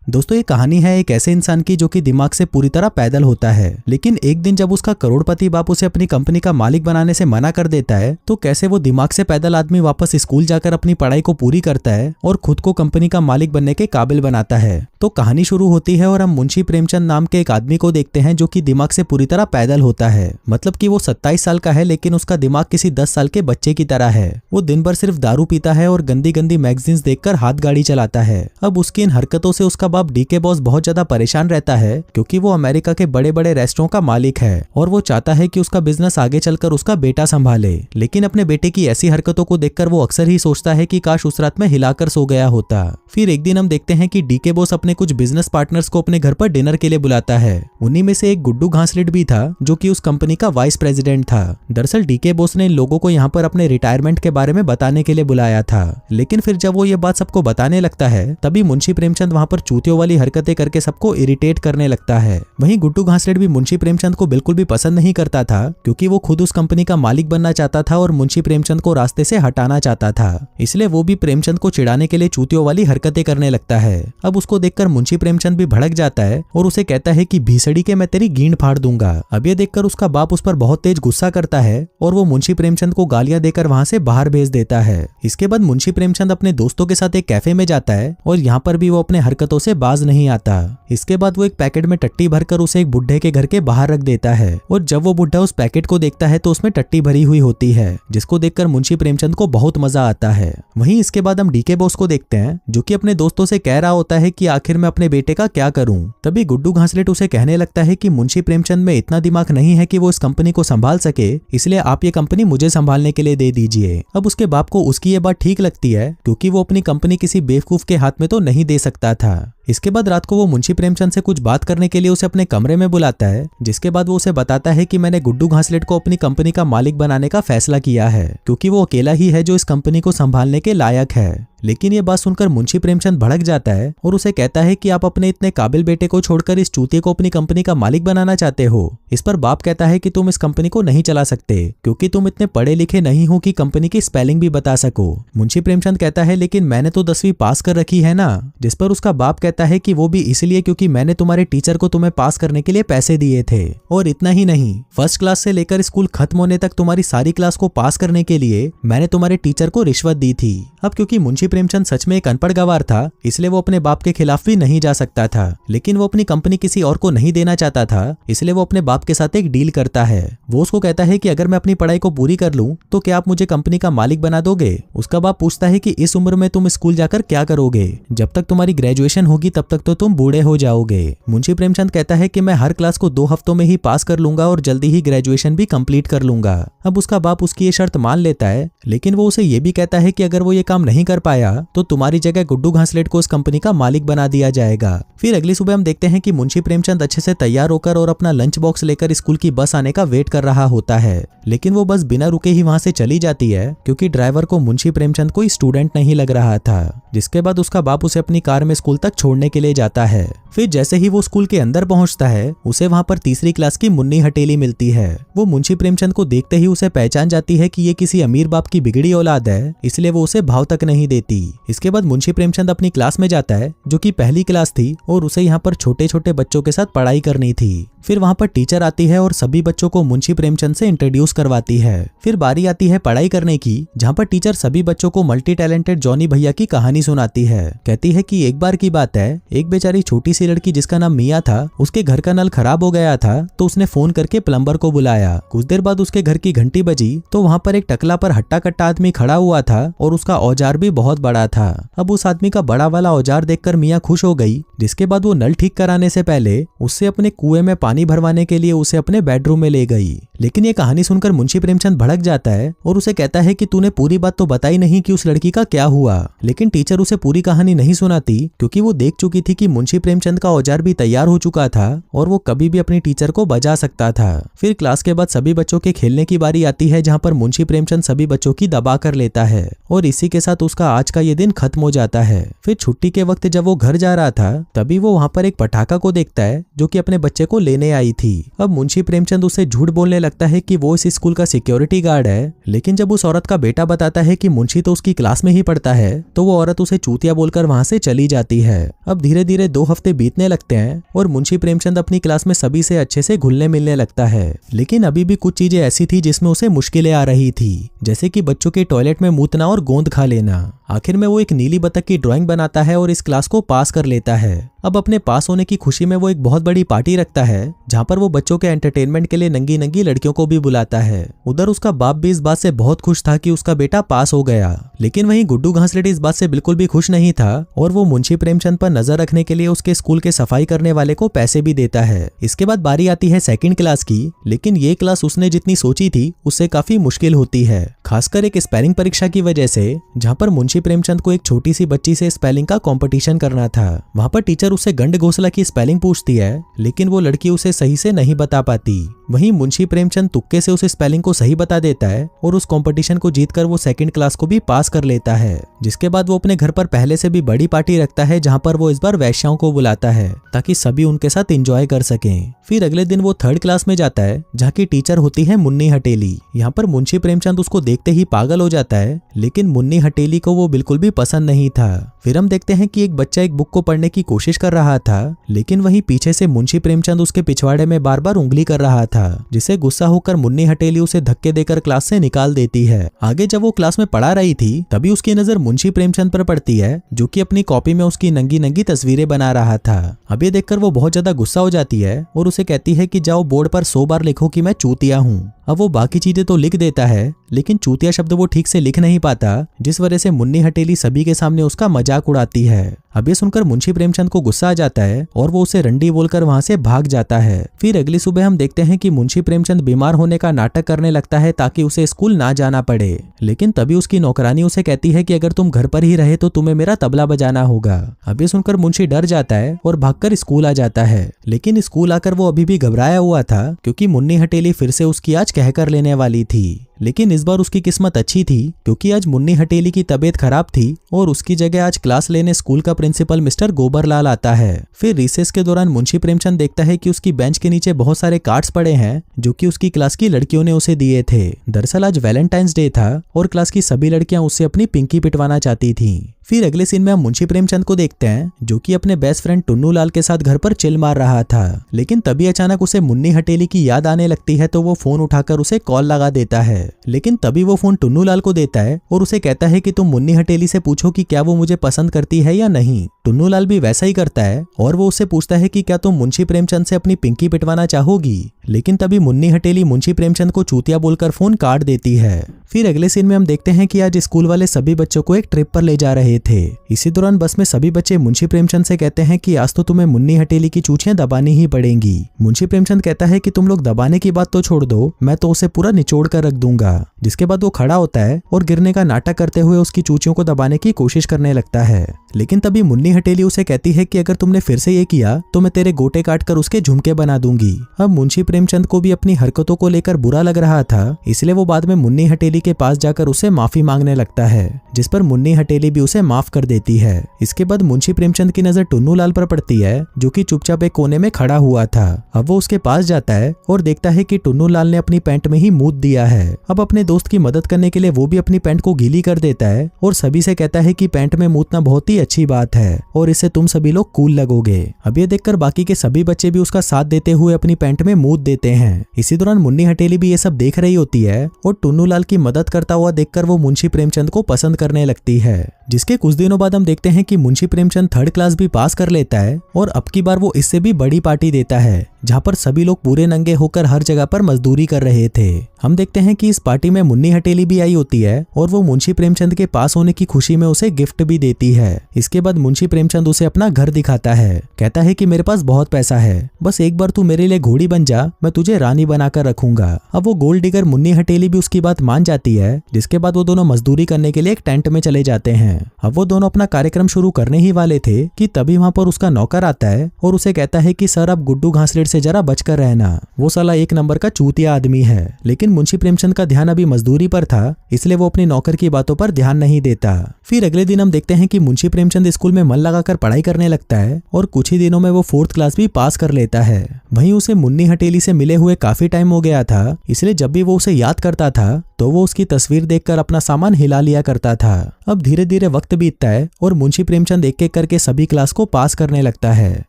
दोस्तों ये कहानी है एक ऐसे इंसान की जो कि दिमाग से पूरी तरह पैदल होता है, लेकिन एक दिन जब उसका करोड़पति बाप उसे अपनी कंपनी का मालिक बनाने से मना कर देता है तो कैसे वो दिमाग से पैदल आदमी वापस स्कूल जाकर अपनी पढ़ाई को पूरी करता है और खुद को कंपनी का मालिक बनने के काबिल बनाता है। तो कहानी शुरू होती है और हम मुंशी प्रेमचंद नाम के एक आदमी को देखते हैं जो कि दिमाग से पूरी तरह पैदल होता है। मतलब कि वो 27 साल का है लेकिन उसका दिमाग किसी 10 साल के बच्चे की तरह है। वो दिन भर सिर्फ दारू पीता है और गंदी गंदी मैगजीन्स देखकर हाथ गाड़ी चलाता है। अब उसकी इन हरकतों से उसका बाप डीके बॉस बहुत ज्यादा परेशान रहता है क्योंकि वो अमेरिका के बड़े बड़े रेस्टोरेंट का मालिक है और वो चाहता है कि उसका बिजनेस आगे चलकर उसका बेटा संभाले। लेकिन अपने बेटे की ऐसी हरकतों को देखकर वो अक्सर ही सोचता है कि काश उस रात में हिलाकर सो गया होता। फिर एक दिन हम देखते हैं कि डीके बॉस अपने कुछ बिजनेस पार्टनर्स को अपने घर पर डिनर के लिए बुलाता है। उन्हीं में से एक गुड्डू घासलेट भी था जो कि उस कंपनी का वाइस प्रेसिडेंट था। दरअसल डीके बॉस ने इन लोगों को यहाँ पर अपने रिटायरमेंट के बारे में बताने के लिए बुलाया था, लेकिन फिर जब वो ये बात सबको बताने लगता है तभी मुंशी प्रेमचंद वहाँ पर चूतियों वाली हरकतें करके सबको इरिटेट करने लगता है। वहीं गुड्डू घासलेट भी मुंशी प्रेमचंद को बिल्कुल भी पसंद नहीं करता था क्योंकि वो खुद उस कंपनी का मालिक बनना चाहता था और मुंशी प्रेमचंद को रास्ते से हटाना चाहता था। इसलिए वो भी प्रेमचंद को चिढ़ाने के लिए चूतियों वाली हरकतें करने लगता है। अब उसको देखकर मुंशी प्रेमचंद भी भड़क जाता है और उसे कहता है कि भीसड़ी के मैं तेरी गींड फाड़ दूंगा। अब ये देखकर उसका बाप उस पर बहुत तेज गुस्सा करता है और वो मुंशी प्रेमचंद को गालियां देकर वहां से बाहर भेज देता है। इसके बाद मुंशी प्रेमचंद अपने दोस्तों के साथ एक कैफे में जाता है और यहाँ पर भी वो अपने हरकतों से बाज नहीं आता। इसके बाद वो एक पैकेट में टट्टी भरकर उसे एक बुढ़े के घर के बाहर रख देता है और जब वो बुढ़ा उस पैकेट को देखता है तो उसमें टट्टी भरी हुई होती है, जिसको देखकर मुंशी प्रेमचंद को बहुत मजा आता है। वहीं इसके बाद हम डीके बॉस को देखते हैं जो कि अपने दोस्तों से कह रहा होता है कि आखिर मैं अपने बेटे का क्या करूं। तभी गुड्डू घासलेट उसे कहने लगता है कि मुंशी प्रेमचंद में इतना दिमाग नहीं है कि वो इस कंपनी को संभाल सके, इसलिए आप ये कंपनी मुझे संभालने के लिए दे दीजिए। अब उसके बाप को उसकी ये बात ठीक लगती है क्योंकि वो अपनी कंपनी किसी बेवकूफ के हाथ में तो नहीं दे सकता था। इसके बाद रात को वो मुंशी प्रेमचंद से कुछ बात करने के लिए उसे अपने कमरे में बुलाता है, जिसके बाद वो उसे बताता है कि मैंने गुड्डू घासलेट को अपनी कंपनी का मालिक बनाने का फैसला किया है क्योंकि वो अकेला ही है जो इस कंपनी को संभालने के लायक है। लेकिन ये बात सुनकर मुंशी प्रेमचंद भड़क जाता है और उसे कहता है कि आप अपने इतने काबिल बेटे को छोड़कर इस चूतिए को अपनी कंपनी का मालिक बनाना चाहते हो। इस पर बाप कहता है कि तुम इस कंपनी को नहीं चला सकते क्योंकि तुम इतने पढ़े लिखे नहीं हो कि कंपनी की स्पेलिंग भी बता सको। मुंशी प्रेमचंद कहता है लेकिन मैंने तो 10वीं पास कर रखी है ना, जिस पर उसका बाप कहता है कि वो भी इसलिए क्योंकि मैंने तुम्हारे टीचर को तुम्हें पास करने के लिए पैसे दिए थे। और इतना ही नहीं, फर्स्ट क्लास से लेकर स्कूल खत्म होने तक तुम्हारी सारी क्लास को पास करने के लिए मैंने तुम्हारे टीचर को रिश्वत दी थी। अब क्योंकि मुंशी प्रेमचंद सच में एक अनपढ़ गवार था इसलिए वो अपने बाप के खिलाफ भी नहीं जा सकता था, लेकिन वो अपनी कंपनी किसी और को नहीं देना चाहता था, इसलिए वो अपने बाप के साथ एक डील करता है। वो उसको कहता है कि अगर मैं अपनी पढ़ाई को पूरी कर लूं तो क्या आप मुझे कंपनी का मालिक बना दोगे। उसका बाप पूछता है कि इस उम्र में तुम स्कूल जाकर क्या करोगे, जब तक तुम्हारी ग्रेजुएशन होगी तब तक तो तुम बूढ़े हो जाओगे। मुंशी प्रेमचंद कहता है कि मैं हर क्लास को 2 हफ्तों में ही पास कर लूंगा और जल्दी ही ग्रेजुएशन भी कंप्लीट कर लूंगा। अब उसका बाप उसकी ये शर्त मान लेता है, लेकिन वो उसे ये भी कहता है कि अगर वो ये काम नहीं कर पाया तो तुम्हारी जगह गुड्डू घासलेट को इस कंपनी का मालिक बना दिया जाएगा। फिर अगली सुबह हम देखते हैं कि मुंशी प्रेमचंद अच्छे से तैयार होकर और अपना लंच बॉक्स लेकर स्कूल की बस आने का वेट कर रहा होता है, लेकिन वो बस बिना रुके ही वहां से चली जाती है क्योंकि ड्राइवर को मुंशी प्रेमचंद कोई स्टूडेंट नहीं लग रहा था। जिसके बाद उसका बाप उसे अपनी कार में स्कूल तक छोड़ने के लिए जाता है। फिर जैसे ही वो स्कूल के अंदर पहुंचता है उसे वहां पर तीसरी क्लास की मुन्नी हटेली मिलती है। वो मुंशी प्रेमचंद को देखते ही उसे पहचान जाती है कि ये किसी अमीर बाप की बिगड़ी औलाद है, इसलिए वो उसे भाव तक नहीं देती। इसके बाद मुंशी प्रेमचंद अपनी क्लास में जाता है जो कि पहली क्लास थी और उसे यहाँ पर छोटे छोटे बच्चों के साथ पढ़ाई करनी थी। फिर वहां पर टीचर आती है और सभी बच्चों को मुंशी प्रेमचंद से इंट्रोड्यूस करवाती है। फिर बारी आती है पढ़ाई करने की, जहाँ पर टीचर सभी बच्चों को मल्टी टैलेंटेड जॉनी भैया की कहानी सुनाती है। कहती है कि एक बार की बात है, एक बेचारी छोटी सी लड़की जिसका नाम मिया था, उसके घर का नल खराब हो गया था तो उसने फोन करके प्लम्बर को बुलाया। कुछ देर बाद उसके घर की घंटी बजी तो वहाँ पर एक टकला पर हट्टा कट्टा आदमी खड़ा हुआ था और उसका औजार भी बहुत बड़ा था। अब उस आदमी का बड़ा वाला औजार देखकर मिया खुश हो गई, जिसके बाद वो नल ठीक कराने से पहले उससे अपने कुएं में पानी भरवाने के लिए उसे अपने बेडरूम में ले गई। लेकिन ये कहानी सुनकर मुंशी प्रेमचंद भड़क जाता है और उसे कहता है कि तूने पूरी बात तो बताई नहीं कि उस लड़की का क्या हुआ। लेकिन टीचर उसे पूरी कहानी नहीं सुनाती क्योंकि वो देख चुकी थी कि मुंशी प्रेमचंद का औजार भी तैयार हो चुका था और वो कभी भी अपनी टीचर को बजा सकता था। फिर क्लास के बाद सभी बच्चों के खेलने की बारी आती है, जहाँ पर मुंशी प्रेमचंद सभी बच्चों की दबा कर लेता है और इसी के साथ उसका आज का ये दिन खत्म हो जाता है। फिर छुट्टी के वक्त जब वो घर जा रहा था तभी वो वहाँ पर एक पटाखा को देखता है जो कि अपने बच्चे को लेने आई थी। अब मुंशी प्रेमचंद उसे झूठ बोलने लगता है कि वो इस स्कूल का सिक्योरिटी गार्ड है, लेकिन जब उस औरत का बेटा बताता है कि मुंशी तो उसकी क्लास में ही पढ़ता है तो वो औरत उसे चूतिया बोलकर वहाँ से चली जाती है। अब धीरे धीरे 2 हफ्ते बीतने लगते हैं और मुंशी प्रेमचंद अपनी क्लास में सभी से अच्छे से घुलने मिलने लगता है, लेकिन अभी भी कुछ चीजें ऐसी थी जिसमें उसे मुश्किलें आ रही थी, जैसे कि बच्चों के टॉयलेट में मूतना और गोंद खा लेना। आखिर में वो एक नीली बतख की ड्राइंग बनाता है और इस क्लास को पास कर लेता है। अब अपने पास होने की खुशी में वो एक बहुत बड़ी पार्टी रखता है जहाँ पर वो बच्चों के एंटरटेनमेंट के लिए नंगी नंगी लड़कियों को भी बुलाता है। उधर उसका बाप भी इस बात से बहुत खुश था कि उसका बेटा पास हो गया, लेकिन वहीं गुड्डू घासलेट इस बात से बिल्कुल भी खुश नहीं था और वो मुंशी प्रेमचंद पर नजर रखने के लिए उसके स्कूल के सफाई करने वाले को पैसे भी देता है। इसके बाद बारी आती है 2nd क्लास की, लेकिन ये क्लास उसने जितनी सोची थी उससे काफी मुश्किल होती है, खासकर एक स्पेलिंग परीक्षा की वजह से, जहाँ पर मुंशी प्रेमचंद को एक छोटी सी बच्ची से स्पेलिंग का कंपटीशन करना था। वहाँ पर टीचर उससे गंड घोसला की स्पेलिंग पूछती है, लेकिन वो लड़की उसे सही से नहीं बता पाती। वहीं मुंशी प्रेमचंद तुक्के से उस स्पेलिंग को सही बता देता है और उस कंपटीशन को जीतकर वो 2nd क्लास को भी पास कर लेता है। जिसके बाद वो अपने घर पर पहले से भी बड़ी पार्टी रखता है जहाँ पर वो इस बार वैश्याओं को बुलाता है ताकि सभी उनके साथ एंजॉय कर सकें। फिर अगले दिन वो 3rd क्लास में जाता है जहाँ की टीचर होती है मुन्नी हटेली। यहाँ पर मुंशी प्रेमचंद उसको देखते ही पागल हो जाता है, लेकिन मुन्नी हटेली को वो बिल्कुल भी पसंद नहीं था। फिर हम देखते हैं कि एक बच्चा एक बुक को पढ़ने की कोशिश कर रहा था, लेकिन वहीं पीछे से मुंशी प्रेमचंद उसके पिछवाड़े में बार बार उंगली कर रहा था, जिसे गुस्सा होकर मुन्नी हटेली उसे धक्के देकर क्लास से निकाल देती है। आगे जब वो क्लास में पढ़ा रही थी तभी उसकी नजर मुंशी प्रेमचंद पर पड़ती है जो कि अपनी कॉपी में उसकी नंगी नंगी तस्वीरें बना रहा था। अब ये देखकर वो बहुत ज्यादा गुस्सा हो जाती है और उसे कहती है कि जाओ बोर्ड पर 100 बार लिखो कि मैं चूतिया हूँ। अब वो बाकी चीजें तो लिख देता है, लेकिन चूतिया शब्द वो ठीक से लिख नहीं पाता, जिस वजह से मुन्नी हटेली सभी के सामने उसका मजाक उड़ाती है। अब ये सुनकर मुंशी प्रेमचंद को गुस्सा आ जाता है और वो उसे रंडी बोलकर वहां से भाग जाता है। फिर अगली सुबह हम देखते हैं कि मुंशी प्रेमचंद बीमार होने का नाटक करने लगता है ताकि उसे स्कूल ना जाना पड़े, लेकिन तभी उसकी नौकरानी उसे कहती है कि अगर तुम घर पर ही रहे तो तुम्हें मेरा तबला बजाना होगा। अब ये सुनकर मुंशी डर जाता है और भागकर स्कूल आ जाता है, लेकिन स्कूल आकर वो अभी भी घबराया हुआ था क्योंकि मुन्नी हटेली फिर से उसकी आज कहकर लेने वाली थी। लेकिन इस बार उसकी किस्मत अच्छी थी क्योंकि आज मुन्नी हटेली की तबीयत खराब थी और उसकी जगह आज क्लास लेने स्कूल का प्रिंसिपल मिस्टर गोबरलाल आता है। फिर रिसेस के दौरान मुंशी प्रेमचंद देखता है कि उसकी बेंच के नीचे बहुत सारे कार्ड्स पड़े हैं जो कि उसकी क्लास की लड़कियों ने उसे दिए थे। दरअसल आज वैलेंटाइंस डे था और क्लास की सभी लड़कियां उससे अपनी पिंकी पिटवाना चाहती थी। फिर अगले सीन में हम मुंशी प्रेमचंद को देखते हैं जो कि अपने बेस्ट फ्रेंड टुन्नू लाल के साथ घर पर चिल मार रहा था, लेकिन तभी अचानक उसे मुन्नी हटेली की याद आने लगती है तो वो फोन उठाकर उसे कॉल लगा देता है। लेकिन तभी वो फोन टुन्नू लाल को देता है और उसे कहता है कि तुम मुन्नी हटेली से पूछो कि क्या वो मुझे पसंद करती है या नहीं। टुन्नू लाल भी वैसा ही करता है और वो उससे पूछता है कि क्या तुम मुंशी प्रेमचंद से अपनी पिंकी पिटवाना चाहोगी, लेकिन तभी मुन्नी हटेली मुंशी प्रेमचंद को चूतिया बोलकर फोन काट देती है। फिर अगले सीन में हम देखते हैं कि आज स्कूल वाले सभी बच्चों को एक ट्रिप पर ले जा रहे थे। इसी दौरान बस में सभी बच्चे मुंशी प्रेमचंद से कहते हैं कि आज तो तुम्हें मुन्नी हटेली की चूचियां दबानी ही पड़ेंगी। मुंशी प्रेमचंद कहता है कि तुम लोग दबाने की बात तो छोड़ दो, मैं तो उसे पूरा निचोड़ कर रख दूंगा। जिसके बाद वो खड़ा होता है और गिरने का नाटक करते हुए उसकी चूचियों को दबाने की कोशिश करने लगता है, लेकिन तभी मुन्नी हटेली उसे कहती है कि अगर तुमने फिर से ये किया तो मैं तेरे गोटे काट कर उसके झुमके बना दूंगी। अब मुंशी प्रेमचंद को भी अपनी हरकतों को लेकर बुरा लग रहा था, इसलिए वो बाद में मुन्नी हटेली के पास जाकर उसे माफी मांगने लगता है, जिस पर मुन्नी हटेली भी उसे माफ कर देती है। इसके बाद मुंशी प्रेमचंद की नजर टुन्नू लाल पर पड़ती है जो कि चुपचाप एक कोने में खड़ा हुआ था। अब वो उसके पास जाता है और देखता है कि टुन्नू लाल ने अपनी पैंट में ही मूत दिया है। अब अपने दोस्त की मदद करने के लिए वो भी अपनी पैंट को गीली कर देता है और सभी से कहता है कि पैंट में मूतना बहुत ही अच्छी बात है और इससे तुम सभी लोग कूल लगोगे। अब ये देखकर बाकी के सभी बच्चे भी उसका साथ देते हुए अपनी पैंट में मूत देते हैं। इसी दौरान मुन्नी हटेली भी ये सब देख रही होती है और टुन्नू लाल की मदद करता हुआ देखकर वो मुंशी प्रेमचंद को पसंद करने लगती है। जिसके कुछ दिनों बाद हम देखते हैं कि मुंशी प्रेमचंद 3rd क्लास भी पास कर लेता है और अब की बार वो इससे भी बड़ी पार्टी देता है जहाँ पर सभी लोग पूरे नंगे होकर हर जगह पर मजदूरी कर रहे थे। हम देखते हैं कि इस पार्टी में मुन्नी हटेली भी आई होती है और वो मुंशी प्रेमचंद के पास होने की खुशी में उसे गिफ्ट भी देती है। इसके बाद मुंशी प्रेमचंद उसे अपना घर दिखाता है, कहता है कि मेरे पास बहुत पैसा है, बस एक बार तू मेरे लिए घोड़ी बन जा, मैं तुझे रानी बनाकर रखूंगा। अब वो गोल्ड डिगर मुन्नी हटेली भी उसकी बात मान जाती है, जिसके बाद वो दोनों मजदूरी करने के लिए एक टेंट में चले जाते हैं। अब वो दोनों अपना कार्यक्रम शुरू करने ही वाले थे कि तभी वहां पर उसका नौकर आता है और उसे कहता है कि सर आप गुड्डू घासलेट से जरा बचकर रहना, वो साला एक नंबर का चूतिया आदमी है। लेकिन मुंशी प्रेमचंद का ध्यान अभी मजदूरी पर था, इसलिए वो अपने नौकर की बातों पर ध्यान नहीं देता। फिर अगले दिन हम देखते हैं कि मुंशी प्रेमचंद स्कूल में मन लगाकर पढ़ाई करने लगता है और कुछ ही दिनों में वो 4th क्लास भी पास कर लेता है। वहीं उसे मुन्नी हटेली से मिले हुए काफी टाइम हो गया था, इसलिए जब भी वो उसे याद करता था तो वो उसकी तस्वीर देखकर अपना सामान हिला लिया करता था। अब धीरे धीरे वक्त बीतता है और मुंशी प्रेमचंद एक एक करके सभी क्लास को पास करने लगता है।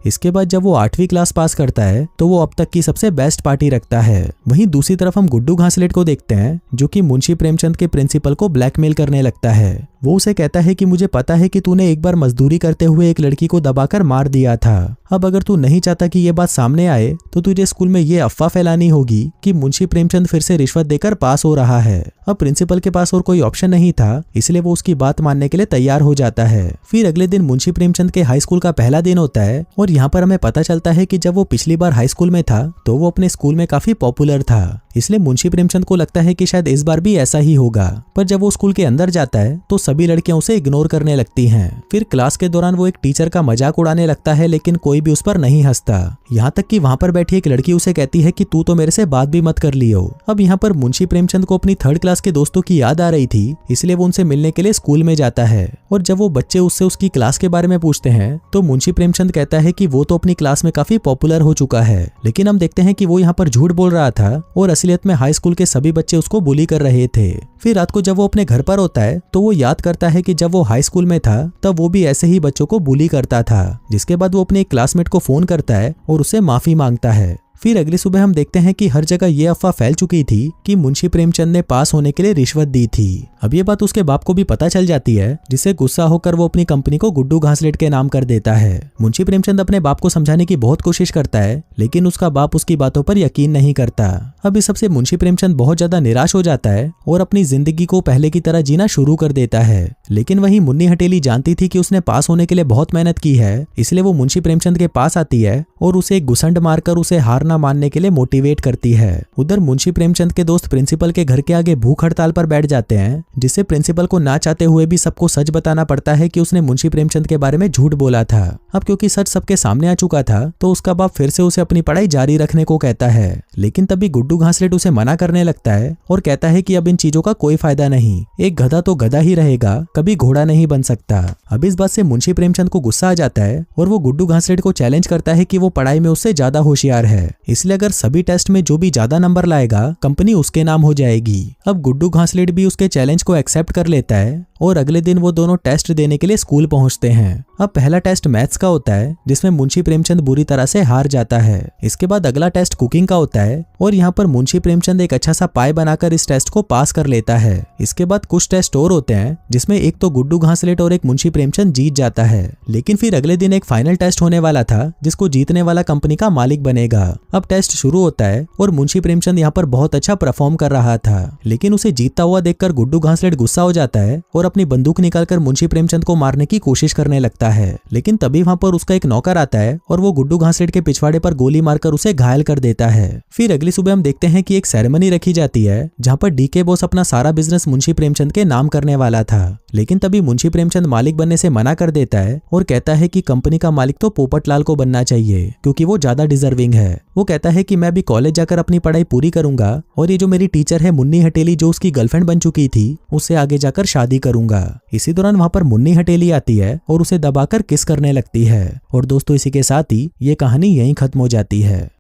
इसके बाद जब वो 8वीं क्लास पास करता है तो वो अब तक की सबसे बेस्ट पार्टी रखता है। वहीं दूसरी तरफ हम गुड्डू घासलेट को देखते हैं, जो कि मुंशी प्रेमचंद के प्रिंसिपल को ब्लैकमेल करने लगता है। वो उसे कहता है कि मुझे पता है कि तूने एक बार मजदूरी करते हुए एक लड़की को दबाकर मार दिया था। अब अगर तू नहीं चाहता कि ये बात सामने आए तो तुझे स्कूल में ये अफवाह फैलानी होगी कि मुंशी प्रेमचंद फिर से रिश्वत देकर पास हो रहा है। अब प्रिंसिपल के पास और कोई ऑप्शन नहीं था, इसलिए वो उसकी बात मानने के लिए तैयार हो जाता है। फिर अगले दिन मुंशी प्रेमचंद के हाई स्कूल का पहला दिन होता है और यहाँ पर हमें पता चलता है कि जब वो पिछली बार हाई स्कूल में था तो वो अपने स्कूल में काफी पॉपुलर था, इसलिए मुंशी प्रेमचंद को लगता है कि शायद इस बार भी ऐसा ही होगा। पर जब वो स्कूल के अंदर जाता है तो सभी लड़कियां उसे इग्नोर करने लगती हैं। फिर क्लास के दौरान वो एक टीचर का मजाक उड़ाने लगता है, लेकिन कोई भी उस पर नहीं हंसता। यहाँ तक कि वहाँ पर बैठी एक लड़की उसे कहती है कि तू तो मेरे से बात भी मत कर लियो। अब यहाँ पर मुंशी प्रेमचंद को अपनी 3rd क्लास के दोस्तों की याद आ रही थी, इसलिए वो उनसे मिलने के लिए स्कूल में जाता है। और जब वो बच्चे उससे उसकी क्लास के बारे में पूछते हैं तो मुंशी प्रेमचंद कहता है कि वो तो अपनी क्लास में काफी पॉपुलर हो चुका है। लेकिन हम देखते हैं कि वो यहाँ पर झूठ बोल रहा था और असलियत में हाई स्कूल के सभी बच्चे उसको बुली कर रहे थे। फिर रात को जब वो अपने घर पर होता है तो वो याद करता है कि जब वो हाई स्कूल में था तब वो भी ऐसे ही बच्चों को बुली करता था। जिसके बाद वो अपने एक क्लासमेट को फोन करता है और उससे माफी मांगता है। फिर अगली सुबह हम देखते हैं कि हर जगह ये अफवाह फैल चुकी थी कि मुंशी प्रेमचंद ने पास होने के लिए रिश्वत दी थी। अब ये बात उसके बाप को भी पता चल जाती है, जिससे गुस्सा होकर वो अपनी कंपनी को गुड्डू घासलेट के नाम कर देता है। मुंशी प्रेमचंद अपने बाप को समझाने की बहुत कोशिश करता है, लेकिन उसका बाप उसकी बातों पर यकीन नहीं करता। अब इस सबसे मुंशी प्रेमचंद बहुत ज्यादा निराश हो जाता है और अपनी जिंदगी को पहले की तरह जीना शुरू कर देता है। लेकिन वही मुन्नी हटेली जानती थी कि उसने पास होने के लिए बहुत मेहनत की है, इसलिए वो मुंशी प्रेमचंद के पास आती है और उसे एक घुसंड मारकर उसे हार ना मानने के लिए मोटिवेट करती है। उधर मुंशी प्रेमचंद के दोस्त प्रिंसिपल के घर के आगे भूख हड़ताल पर बैठ जाते हैं, जिससे प्रिंसिपल को ना चाहते हुए भी सबको सच बताना पड़ता है कि उसने मुंशी प्रेमचंद के बारे में झूठ बोला था। अब क्योंकि सच सबके सामने आ चुका था तो उसका बाप फिर से उसे अपनी पढ़ाई जारी रखने को कहता है। लेकिन तभी गुड्डू घासलेट उसे मना करने लगता है और कहता है कि अब इन चीजों का कोई फायदा नहीं, एक गधा तो गधा ही रहेगा, कभी घोड़ा नहीं बन सकता। अब इस बात से मुंशी प्रेमचंद को गुस्सा आ जाता है और वो गुड्डू घासलेट को चैलेंज करता है कि वो पढ़ाई में उससे ज्यादा होशियार है, इसलिए अगर सभी टेस्ट में जो भी ज्यादा नंबर लाएगा कंपनी उसके नाम हो जाएगी। अब गुड्डू घासलेट भी उसके चैलेंज को एक्सेप्ट कर लेता है और अगले दिन वो दोनों टेस्ट देने के लिए स्कूल पहुंचते हैं। अब पहला टेस्ट मैथ्स का होता है, जिसमें मुंशी प्रेमचंद बुरी तरह से हार जाता है। इसके बाद अगला टेस्ट कुकिंग का होता है और यहाँ पर मुंशी प्रेमचंद एक अच्छा सा पाए बनाकर इस टेस्ट को पास कर लेता है। इसके बाद कुछ टेस्ट और होते हैं, जिसमें एक तो गुड्डू घासलेट और एक मुंशी प्रेमचंद जीत जाता है। लेकिन फिर अगले दिन एक फाइनल टेस्ट होने वाला था, जिसको जीतने वाला कंपनी का मालिक बनेगा। अब टेस्ट शुरू होता है और मुंशी प्रेमचंद यहाँ पर बहुत अच्छा परफॉर्म कर रहा था, लेकिन उसे जीतता हुआ देखकर गुड्डू घासलेट गुस्सा हो जाता है और अपनी बंदूक निकालकर मुंशी प्रेमचंद को मारने की कोशिश करने लगता है। लेकिन तभी वहां पर उसका एक नौकर आता है और वो गुड्डू घासलेट के पिछवाड़े पर गोली मारकर उसे घायल कर देता है। फिर अगली सुबह हम देखते हैं कि एक सेरेमनी रखी जाती है, जहां पर डीके बॉस अपना सारा बिजनेस मुंशी प्रेमचंद के नाम करने वाला था। लेकिन तभी मुंशी प्रेमचंद मालिक बनने से मना कर देता है और कहता है कि कंपनी का मालिक तो पोपटलाल को बनना चाहिए, क्योंकि वो ज्यादा डिजर्विंग है। वो कहता है कि मैं भी कॉलेज जाकर अपनी पढ़ाई पूरी करूंगा और ये जो मेरी टीचर है मुन्नी हटेली, जो उसकी गर्लफ्रेंड बन चुकी थी, उससे आगे जाकर शादी करूंगा। इसी दौरान वहां पर मुन्नी हटेली आती है और उसे दबाकर किस करने लगती है। और दोस्तों, इसी के साथ ही ये कहानी यहीं खत्म हो जाती है।